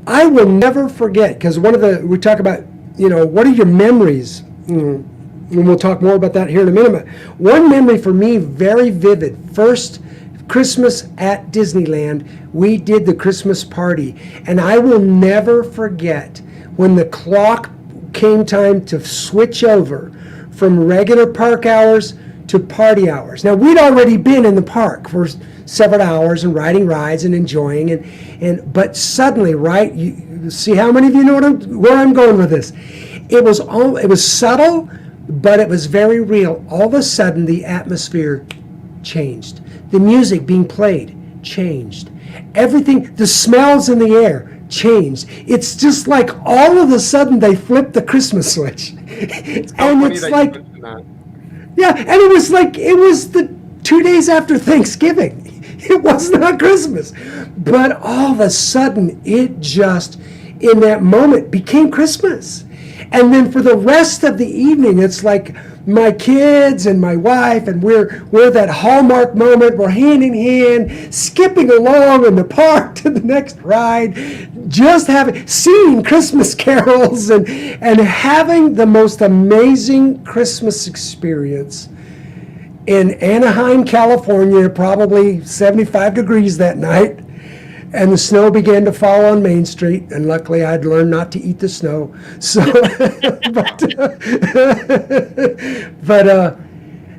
I will never forget, because we talk about what are your memories, and we'll talk more about that here in a minute. But one memory for me, very vivid, first Christmas at Disneyland, we did the Christmas party, and I will never forget when the clock came time to switch over from regular park hours to party hours. Now, we'd already been in the park for several hours and riding rides and enjoying, but suddenly, right, you see how many of you know where I'm going with this. It was subtle, but it was very real. All of a sudden, the atmosphere changed. The music being played changed. Everything, the smells in the air changed. It's just like all of a sudden they flipped the Christmas switch. And it's like, yeah, and it was the 2 days after Thanksgiving. It was not Christmas. But all of a sudden it just, in that moment, became Christmas. And then for the rest of the evening, it's like my kids and my wife, and we're that Hallmark moment. We're hand in hand, skipping along in the park to the next ride, just seeing Christmas carols and having the most amazing Christmas experience in Anaheim, California, probably 75 degrees that night. And the snow began to fall on Main Street, and luckily I'd learned not to eat the snow. So, but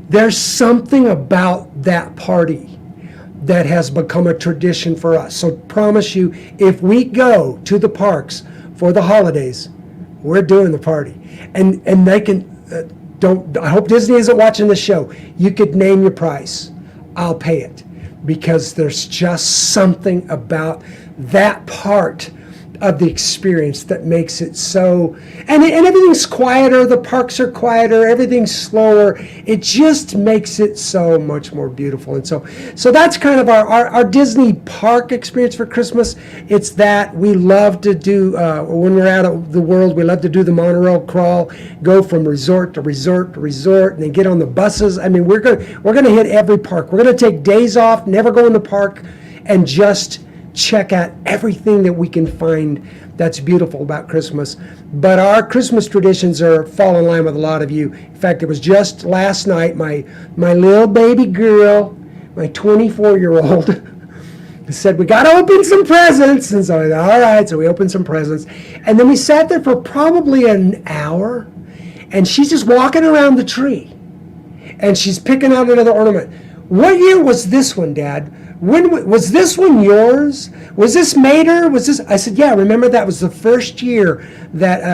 there's something about that party that has become a tradition for us. So promise you, if we go to the parks for the holidays, we're doing the party. And they can, I hope Disney isn't watching the show. You could name your price. I'll pay it. Because there's just something about that part of the experience that makes it so, and everything's quieter, the parks are quieter, everything's slower. It just makes it so much more beautiful. And so that's kind of our Disney park experience for Christmas. It's that we love to do, when we're out of the world, we love to do the monorail crawl, go from resort to resort to resort, and then get on the buses. I mean, we're gonna hit every park. We're gonna take days off, never go in the park, and just check out everything that we can find that's beautiful about Christmas. But our Christmas traditions fall in line with a lot of you. In fact, it was just last night, my little baby girl, my 24-year-old, said, we got to open some presents. And so, all right, so we opened some presents. And then we sat there for probably an hour, and she's just walking around the tree, and she's picking out another ornament. What year was this one, Dad? When was this one yours? Was this Mater? Was this? I said, yeah. Remember that was the first year that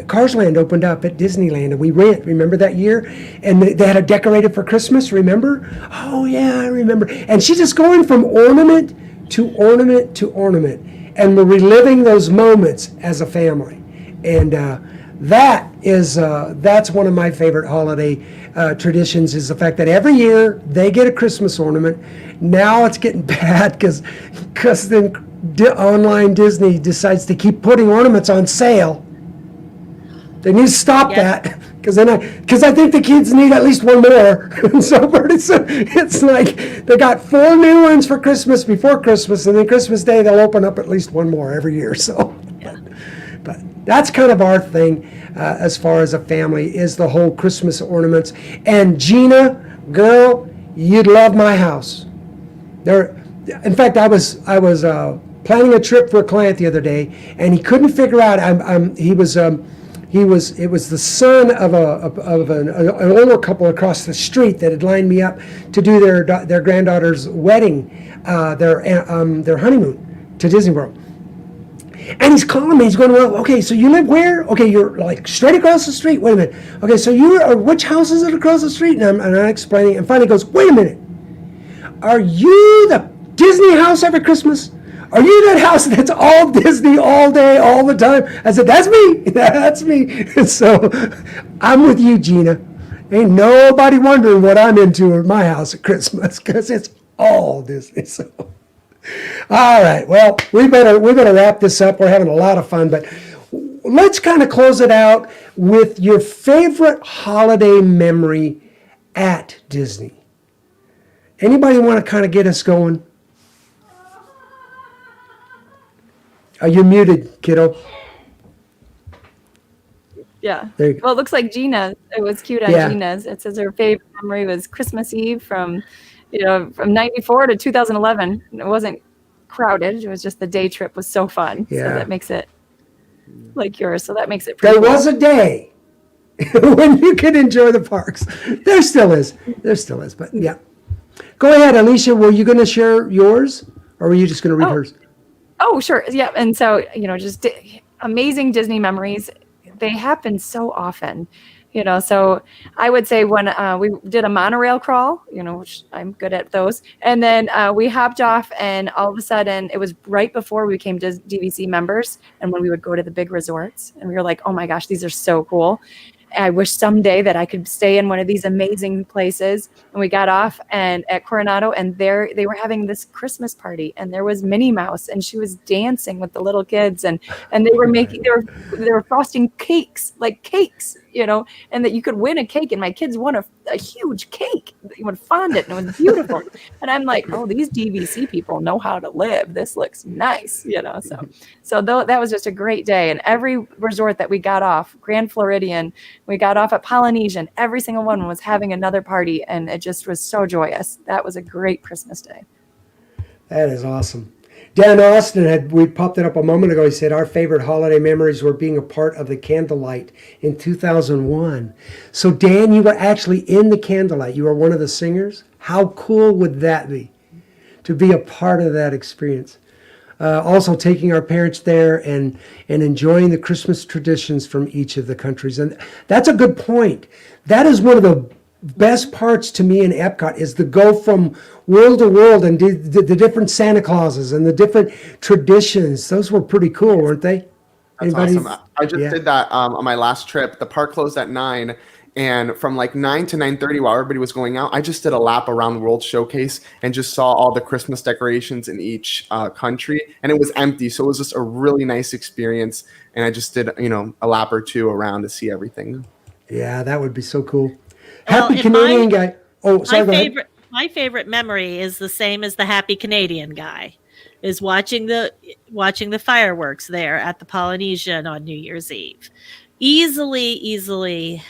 Cars Land opened up at Disneyland, and we went. Remember that year? And they had it decorated for Christmas. Remember? Oh yeah, I remember. And she's just going from ornament to ornament to ornament, and we're reliving those moments as a family. And that's one of my favorite holiday traditions, is the fact that every year they get a Christmas ornament. Now it's getting bad because then online Disney decides to keep putting ornaments on sale. They need to stop that, because I think the kids need at least one more. So pretty soon it's like they got 4 new ones for Christmas before Christmas, and then Christmas Day they'll open up at least one more every year. So, but that's kind of our thing as far as a family, is the whole Christmas ornaments. And Gina, girl, you'd love my house. In fact, I was planning a trip for a client the other day, and he couldn't figure out. It was the son of an older couple across the street that had lined me up to do their granddaughter's wedding, their honeymoon to Disney World. And he's calling me. He's going, well, okay, so you live where? Okay, you're like straight across the street. Wait a minute. Okay, so which house is it across the street? And I'm explaining. And finally he goes, wait a minute. Are you the Disney house every Christmas? Are you that house that's all Disney all day, all the time? I said, that's me. That's me. So I'm with you, Gina. Ain't nobody wondering what I'm into at my house at Christmas, because it's all Disney. So. All right. Well, we better wrap this up. We're having a lot of fun, but let's kind of close it out with your favorite holiday memory at Disney. Anybody want to kind of get us going? You're muted, kiddo. Yeah. There you go. Well, it looks like Gina. It was cute on Yeah. Gina's. It says her favorite memory was Christmas Eve from '94 to 2011. It wasn't crowded. It was just the day trip was so fun. Yeah. So that makes it like yours. So that makes it pretty There cool. was a day when you could enjoy the parks. There still is. But yeah. Go ahead, Alicia. Were you going to share yours, or were you just going to read hers? Oh, sure. Yeah. And so, just amazing Disney memories. They happen so often, so I would say when we did a monorail crawl, which I'm good at those. And then we hopped off, and all of a sudden it was right before we became DVC members. And when we would go to the big resorts, and we were like, oh my gosh, these are so cool. I wish someday that I could stay in one of these amazing places. And we got off and at Coronado, and there they were having this Christmas party, and there was Minnie Mouse, and she was dancing with the little kids, and they were they were frosting cakes, and that you could win a cake. And my kids won a huge cake. You would fondant, and it was beautiful. And I'm like, oh, these DVC people know how to live. This looks nice, So that was just a great day. And every resort that we got off, Grand Floridian, we got off at Polynesian, every single one was having another party, and it just was so joyous. That was a great Christmas day. That is awesome. Dan Austin we popped it up a moment ago. He said our favorite holiday memories were being a part of the Candlelight in 2001. So Dan, you were actually in the Candlelight. You were one of the singers. How cool would that be to be a part of that experience? Also taking our parents there and enjoying the Christmas traditions from each of the countries. And that's a good point. That is one of the best parts to me in Epcot is the go from world to world and the different Santa Clauses and the different traditions. Those were pretty cool, weren't they? That's awesome. I just did that on my last trip. The park closed at 9. And from like 9 to 9:30 while everybody was going out, I just did a lap around the World Showcase and just saw all the Christmas decorations in each country. And it was empty. So it was just a really nice experience. And I just did, a lap or two around to see everything. Yeah, that would be so cool. Well, Happy Canadian guy. Oh, sorry, go ahead. My favorite memory is the same as the Happy Canadian guy, is watching the fireworks there at the Polynesian on New Year's Eve. Easily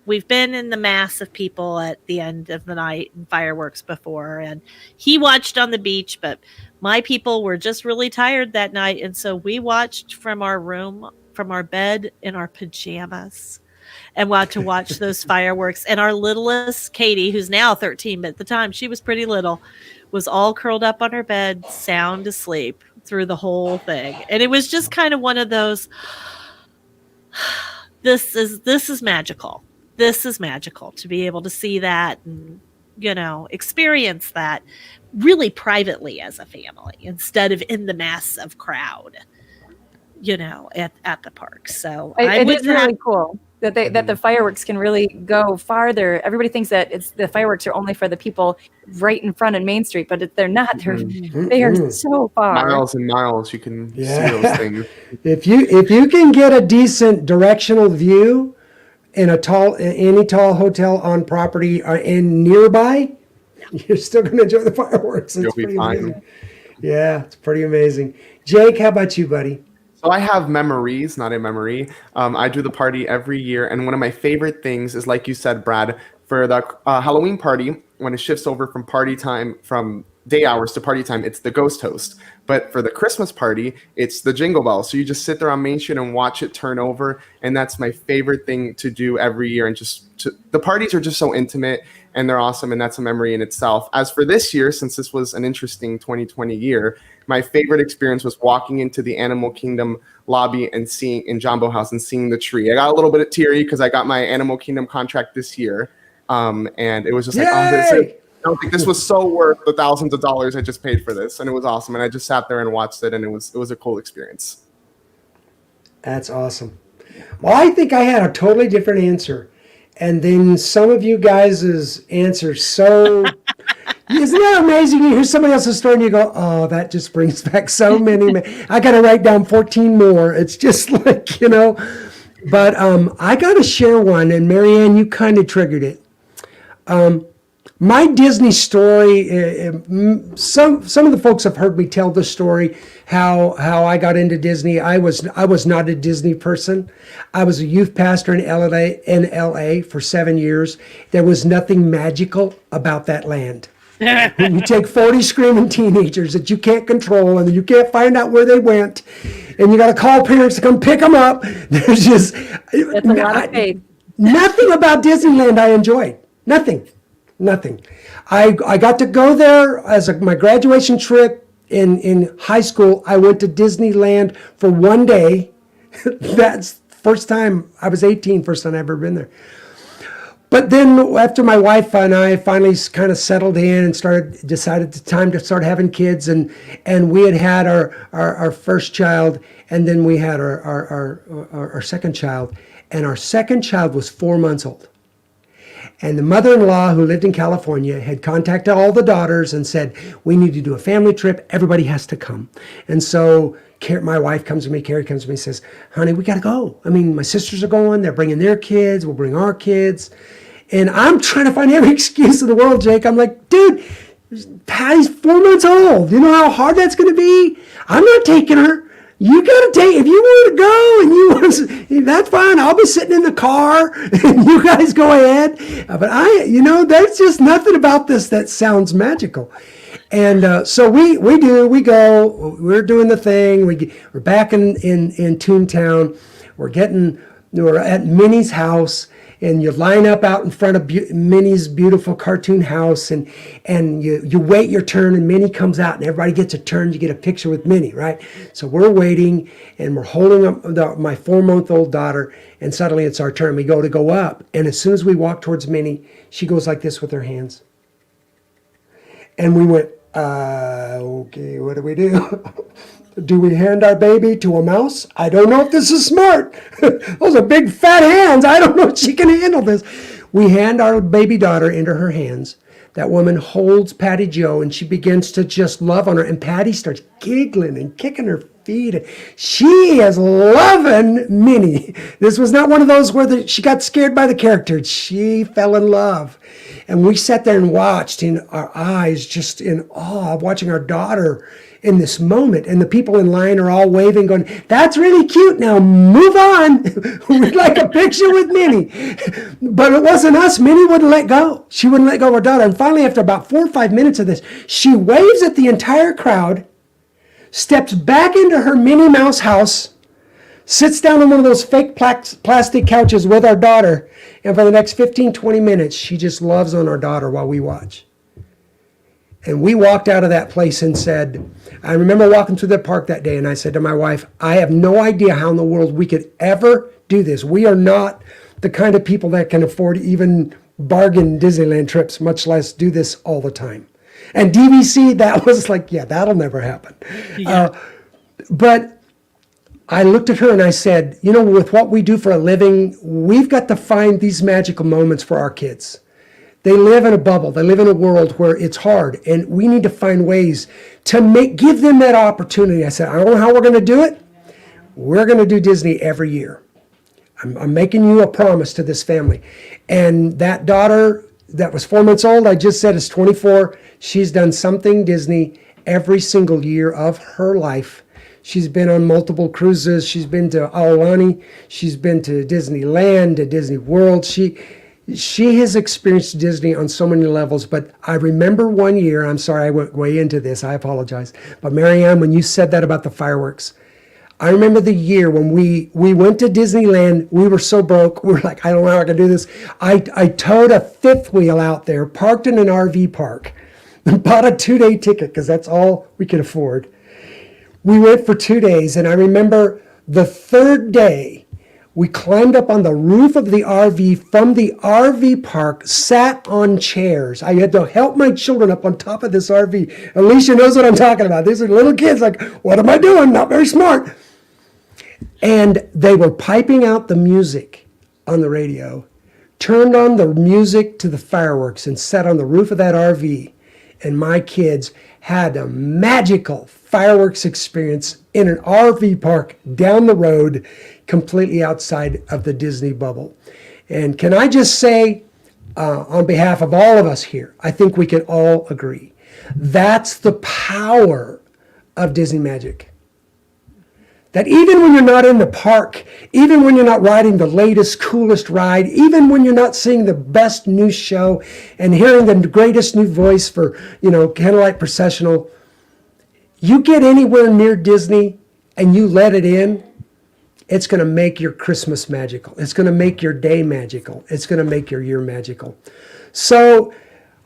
we've been in the mass of people at the end of the night and fireworks before, and he watched on the beach, but my people were just really tired that night, and so we watched from our room, from our bed in our pajamas, and got to watch those fireworks. And our littlest, Katie, who's now 13, but at the time she was pretty little, was all curled up on her bed, sound asleep through the whole thing. And it was just kind of one of those, this is magical. This is magical to be able to see that and, experience that really privately as a family instead of in the massive crowd, at the park. So it is really cool that that the fireworks can really go farther. Everybody thinks that the fireworks are only for the people right in front of Main Street, but they're not. They are so far. Miles and miles you can see those things. If you can get a decent directional view in any tall hotel on property and nearby, you're still going to enjoy the fireworks. It's pretty amazing. Yeah, it's pretty amazing. Jake, how about you, buddy? So I have memories, not a memory. I do the party every year, and one of my favorite things is, like you said, Brad, for the Halloween party, when it shifts over from party time, from day hours to party time, it's the ghost host. But for the Christmas party, it's the Jingle Bell. So you just sit there on Main Street and watch it turn over, and that's my favorite thing to do every year. And the parties are just so intimate, and they're awesome, and that's a memory in itself. As for this year, since this was an interesting 2020 year, my favorite experience was walking into the Animal Kingdom lobby and seeing in Jumbo House and seeing the tree. I got a little bit teary because I got my Animal Kingdom contract this year, and it was just like, I don't think this was so worth the thousands of dollars I just paid for this, and it was awesome. And I just sat there and watched it, and it was a cool experience. That's awesome. Well, I think I had a totally different answer, and then some of you guys' answers so Isn't that amazing? You hear somebody else's story and you go, oh, that just brings back so many. I got to write down 14 more. It's just like, But I got to share one, and Marianne, you kind of triggered it. My Disney story, some of the folks have heard me tell the story, how I got into Disney. I was not a Disney person. I was a youth pastor in LA for 7 years. There was nothing magical about that land. When you take 40 screaming teenagers that you can't control and you can't find out where they went, and you got to call parents to come pick them up, there's just It's a lot of faith. nothing about Disneyland I enjoyed. Nothing. I got to go there as my graduation trip in high school. I went to Disneyland for one day. That's first time. I was 18, first time I've ever been there. But then after my wife and I finally kind of settled in and decided the time to start having kids, and we had our first child, and then we had our second child, and our second child was 4 months old. And the mother-in-law, who lived in California, had contacted all the daughters and said, we need to do a family trip. Everybody has to come. And so my wife comes to me, Carrie comes to me and says, honey, we got to go. I mean, my sisters are going. They're bringing their kids. We'll bring our kids. And I'm trying to find every excuse in the world, Jake. I'm like, dude, Patty's 4 months old. You know how hard that's going to be? I'm not taking her. You got to take, if you want to go and you want to, that's fine. I'll be sitting in the car and you guys go ahead. But there's just nothing about this that sounds magical. And so we go, we're doing the thing. We're back in Toontown. We're at Minnie's house. And you line up out in front of Minnie's beautiful cartoon house, and you wait your turn, and Minnie comes out, and everybody gets a turn. You get a picture with Minnie, right? So we're waiting, and we're holding up my 4-month-old daughter, and suddenly it's our turn. We go up, and as soon as we walk towards Minnie, she goes like this with her hands. And we went, okay, what do we do? Do we hand our baby to a mouse? I don't know if this is smart. Those are big fat hands. I don't know if she can handle this. We hand our baby daughter into her hands. That woman holds Patty Jo, and she begins to just love on her. And Patty starts giggling and kicking her feet. She is loving Minnie. This was not one of those where she got scared by the character. She fell in love. And we sat there and watched in our eyes, just in awe of watching our daughter in this moment. And the people in line are all waving, going, that's really cute. Now move on. We'd like a picture with Minnie. But it wasn't us. Minnie wouldn't let go. She wouldn't let go of her daughter. And finally, after about 4 or 5 minutes of this, she waves at the entire crowd, steps back into her Minnie Mouse house, sits down on one of those fake plastic couches with our daughter, and for the next 15, 20 minutes, she just loves on our daughter while we watch. And we walked out of that place and said, I remember walking through the park that day, and I said to my wife, I have no idea how in the world we could ever do this. We are not the kind of people that can afford even bargain Disneyland trips, much less do this all the time. And DVC, that was like, yeah, that'll never happen. Yeah. But I looked at her and I said, with what we do for a living, we've got to find these magical moments for our kids. They live in a bubble. They live in a world where it's hard, and we need to find ways to give them that opportunity. I said, I don't know how we're going to do it. We're going to do Disney every year. I'm making you a promise to this family. And that daughter that was 4 months old, I just said is 24. She's done something Disney every single year of her life. She's been on multiple cruises. She's been to Aulani. She's been to Disneyland, to Disney World. She has experienced Disney on so many levels, but I remember one year, I'm sorry I went way into this, I apologize, but Marianne, when you said that about the fireworks, I remember the year when we went to Disneyland, we were so broke, we were like, I don't know how I can do this. I towed a fifth wheel out there, parked in an RV park, and bought a 2-day ticket because that's all we could afford. We went for 2 days, and I remember the third day, we climbed up on the roof of the RV from the RV park, sat on chairs. I had to help my children up on top of this RV. Alicia knows what I'm talking about. These are little kids like, what am I doing? Not very smart. And they were piping out the music on the radio, turned on the music to the fireworks, and sat on the roof of that RV and my kids had a magical fireworks experience in an RV park down the road, completely outside of the Disney bubble. And can I just say, on behalf of all of us here, I think we can all agree that's the power of Disney Magic. That even when you're not in the park, even when you're not riding the latest, coolest ride, even when you're not seeing the best new show and hearing the greatest new voice for, Candlelight Processional, you get anywhere near Disney and you let it in, it's going to make your Christmas magical. It's going to make your day magical. It's going to make your year magical. So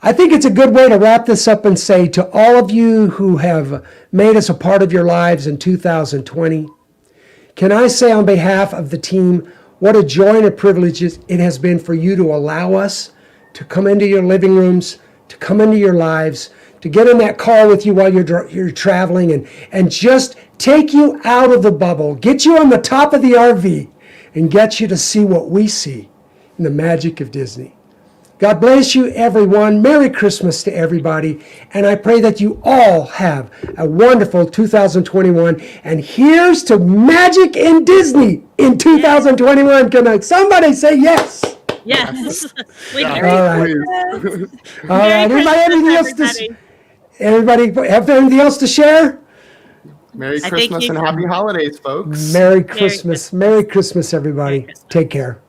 I think it's a good way to wrap this up and say to all of you who have made us a part of your lives in 2020, can I say on behalf of the team, what a joy and a privilege it has been for you to allow us to come into your living rooms, to come into your lives, to get in that car with you while you're traveling and just take you out of the bubble, get you on the top of the RV, and get you to see what we see in the magic of Disney. God bless you, everyone. Merry Christmas to everybody. And I pray that you all have a wonderful 2021. And here's to magic in Disney in 2021. Can somebody say yes? Yes. We Yeah. hear All you. right. All Merry right. Anybody have anything else Christmas, to Everybody have anything else to share? Merry I think Christmas you- and happy holidays, folks. Merry Christmas. Merry Christmas, everybody. Merry Christmas. Take care.